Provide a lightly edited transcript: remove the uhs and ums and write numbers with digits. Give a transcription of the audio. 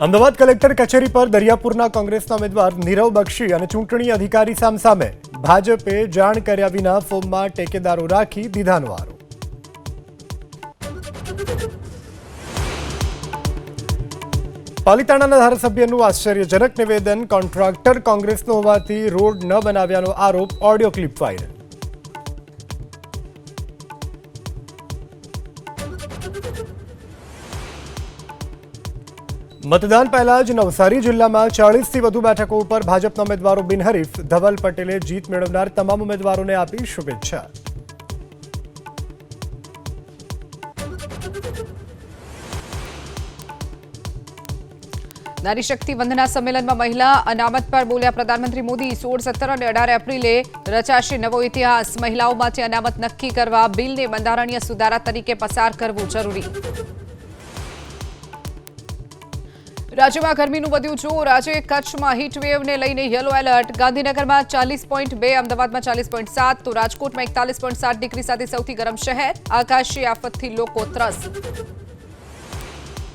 Ahmedabad collector કચેરી પર દરિયાપુરના કોંગ્રેસના ઉમેદવાર નીરવ બક્ષી અને ચૂંટણી અધિકારી સામસામે ભાજપે જાણ કર્યા વિના ફોર્મમાં ટેકેદારો રાખી દીધાનો આરોપ। પાલિતાણાના ધારાસભ્યનું આશ્ચર્યજનક નિવેદન, કોન્ટ્રાક્ટર કોંગ્રેસનો હોવાથી રોડ ન બનાવ્યાનો આરોપ, ઓડિયો ક્લિપ વાયરલ। मतदान पहला ज नवसारी जिल्ला में 40 થી વધુ બેઠકો पर भाजपा उम्मीदवारों बिनहरीफ, धवल पटेले जीत मेळवनार तमाम उम्मीदवारों ने आपी शुभेच्छा। नारी शक्ति वंदना सम्मेलन में महिला अनामत पर बोल्या प्रधानमंत्री मोदी। 16, 17 और 18 एप्रिले रचाशे नवो इतिहास। महिलाओं माटे अनामत नक्की करवा बिल ने बंधारणीय सुधारा तरीके पसार करवू जरूरी। राज्य में गर्मी वध्युं जोर। आज कच्छ में हीटवेव ने लईने येलो एलर्ट। गांधीनगर में 40.2, अमदावाद में 40.7 तो राजकोट में 41.7 डिग्री साथ सौथी गरम शहर। आकाशीय आफतथी लोको त्रस्त।